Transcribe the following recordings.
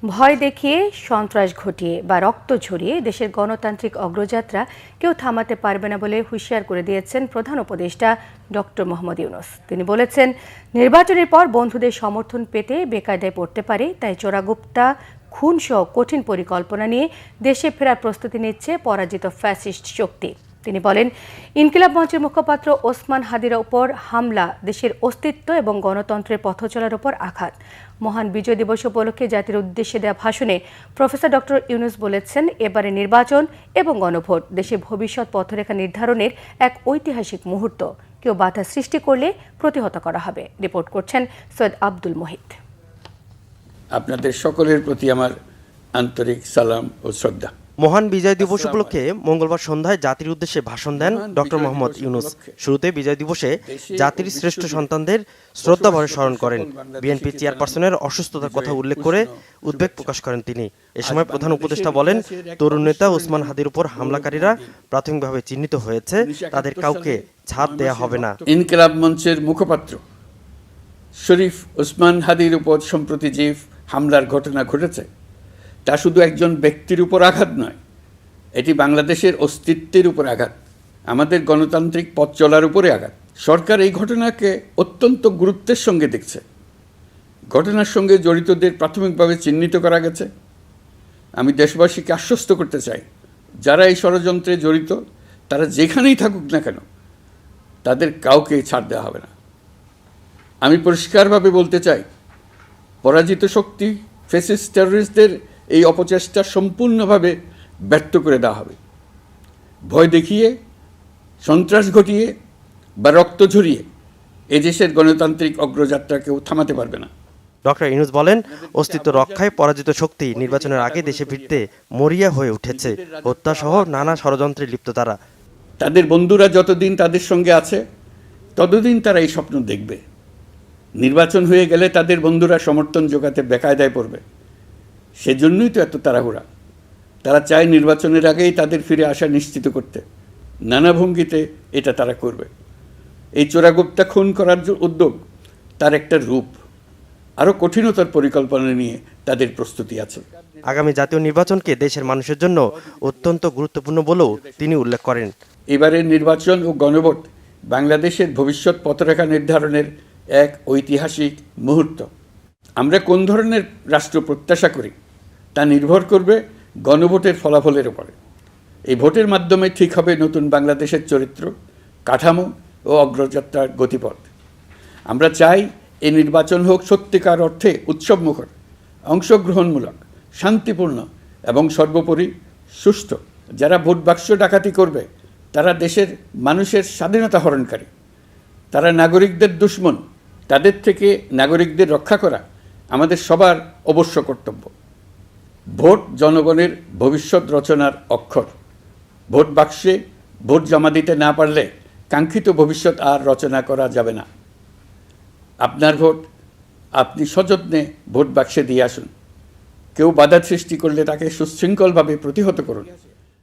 ভয় দেখিয়ে, সন্ত্রাস ঘটিয়ে বা রক্ত ঝরিয়ে দেশের গণতান্ত্রিক অগ্রযাত্রা কেউ থামাতে পারবে না বলে হুঁশিয়ার করে দিয়েছেন প্রধান উপদেষ্টা ডক্টর মোহাম্মদ ইউনূস। তিনি বলেছেন, নির্বাচনের পর বন্ধুদের সমর্থন পেতে বেকায়দায় পড়তে পারে, তাই চোরাগুপ্তা খুনসহ কঠিন পরিকল্পনা নিয়ে দেশে ফেরার প্রস্তুতি নিচ্ছে পরাজিত ফ্যাসিস্ট শক্তি। তিনি বলেন, ইনকিলাব মঞ্চের মুখপাত্র ওসমান হাদির ওপর হামলা দেশের অস্তিত্ব এবং গণতন্ত্রের পথচলার ওপর আঘাত। মহান বিজয় দিবস উপলক্ষে জাতির উদ্দেশ্যে দেওয়া ভাষণে প্রফেসর ডক্টর ইউনূস বলেছেন, এবারে নির্বাচন এবং গণভোট দেশের ভবিষ্যৎ পথরেখা নির্ধারণের এক ঐতিহাসিক মুহূর্ত। কেউ বাধা সৃষ্টি করলে প্রতিহত করা হবে। রিপোর্ট করছেন সৈয়দ আব্দুল মোহিত। আপনাদের সকলের প্রতি আমার আন্তরিক সালাম ও শ্রদ্ধা। মহান বিজয় দিবস উপলক্ষে মঙ্গলবার সন্ধ্যায় জাতির উদ্দেশ্যে ভাষণ দেন ডক্টর মোহাম্মদ ইউনূস। শুরুতে বিজয় দিবসে জাতির শ্রেষ্ঠ সন্তানদের শ্রদ্ধাভরে স্মরণ করেন। বিএনপি চেয়ারপারসনের অসুস্থতার কথা উল্লেখ করে উদ্বেগ প্রকাশ করেন তিনি। এ সময় প্রধান উপদেষ্টা বলেন, তরুণ নেতা ওসমান হাদির উপর হামলাকারীরা প্রাথমিকভাবে চিহ্নিত হয়েছে, তাদের কাউকে ছাড় দেয়া হবে না। ইনকিলাব মঞ্চের মুখপাত্র শরীফ ওসমান হাদির উপর সম্প্রতি যে হামলার ঘটনা ঘটেছে তা শুধু একজন ব্যক্তির উপর আঘাত নয়, এটি বাংলাদেশের অস্তিত্বের উপর আঘাত, আমাদের গণতান্ত্রিক পথ চলার উপরে আঘাত। সরকার এই ঘটনাকে অত্যন্ত গুরুত্বের সঙ্গে দেখছে। ঘটনার সঙ্গে জড়িতদের প্রাথমিকভাবে চিহ্নিত করা গেছে। আমি দেশবাসীকে আশ্বস্ত করতে চাই, যারা এই ষড়যন্ত্রে জড়িত তারা যেখানেই থাকুক না কেন, তাদের কাউকে ছাড় দেওয়া হবে না। আমি পরিষ্কারভাবে বলতে চাই, পরাজিত শক্তি ফ্যাসিস্ট টেররিস্টদের এই অপচেষ্টা সম্পূর্ণভাবে ব্যর্থ করে দেওয়া হবে। ভয় দেখিয়ে, সন্ত্রাস ঘটিয়ে বা রক্ত ঝরিয়ে এদেশের গণতান্ত্রিক অগ্রযাত্রা কেউ থামাতে পারবে না। ডক্টর ইউনূস বলেন, অস্তিত্ব রক্ষায় পরাজিত শক্তি নির্বাচনের আগে দেশে ফিরতে মরিয়া হয়ে উঠেছে। হত্যাসহ নানা ষড়যন্ত্রে লিপ্ত তারা। তাদের বন্ধুরা যতদিন তাদের সঙ্গে আছে ততদিন তারা এই স্বপ্ন দেখবে। নির্বাচন হয়ে গেলে তাদের বন্ধুরা সমর্থন জোগাতে বেকায়দায় পড়বে। সেজন্যই তো এত তাড়াহুড়া। তারা চায় নির্বাচনের আগেই তাদের ফিরে আসা নিশ্চিত করতে। নানা ভঙ্গিতে এটা তারা করবে। এই চোরাগুপ্তা খুন করার যে উদ্যোগ, তার একটা রূপ। আরও কঠিনতর পরিকল্পনা নিয়ে তাদের প্রস্তুতি আছে। আগামী জাতীয় নির্বাচনকে দেশের মানুষের জন্য অত্যন্ত গুরুত্বপূর্ণ বলেও তিনি উল্লেখ করেন। এবারের নির্বাচন ও গণভোট বাংলাদেশের ভবিষ্যৎ পথরেখা নির্ধারণের এক ঐতিহাসিক মুহূর্ত। আমরা কোন ধরনের রাষ্ট্র প্রত্যাশা করি তা নির্ভর করবে গণভোটের ফলাফলের উপরে। এই ভোটের মাধ্যমে ঠিক হবে নতুন বাংলাদেশের চরিত্র, কাঠামো ও অগ্রযাত্রার গতিপথ। আমরা চাই এই নির্বাচন হোক সত্যিকার অর্থে উৎসবমুখর, অংশগ্রহণমূলক, শান্তিপূর্ণ এবং সর্বোপরি সুষ্ঠু। যারা ভোট বাক্স ডাকাতি করবে তারা দেশের মানুষের স্বাধীনতা হরণকারী, তারা নাগরিকদের দুশমন। তাদের থেকে নাগরিকদের রক্ষা করা আমাদের সবার অবশ্য কর্তব্য। ভোট জনগণের ভবিষ্যৎ রচনার অক্ষর। ভোট বাক্সে ভোট জমা দিতে না পারলে কাঙ্ক্ষিত ভবিষ্যৎ আর রচনা করা যাবে না। আপনার ভোট আপনি সযত্নে ভোট বাক্সে দিয়ে আসুন। কেউ বাধা সৃষ্টি করলে তাকে সুশৃঙ্খলভাবে প্রতিহত করুন।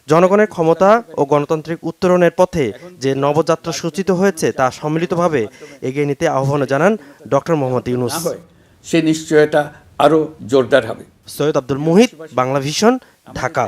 জনগণের ক্ষমতা ও গণতান্ত্রিক উত্তরণের পথে যে নবযাত্রা সূচিত হয়েছে তা সম্মিলিতভাবে এগিয়ে নিতে আহ্বান জানান ডক্টর মোহাম্মদ ইউনূস। সে নিশ্চয়তা আরও জোরদার হবে। সৈয়দ আব্দুল মোহিত, বাংলা ভিশন, ঢাকা।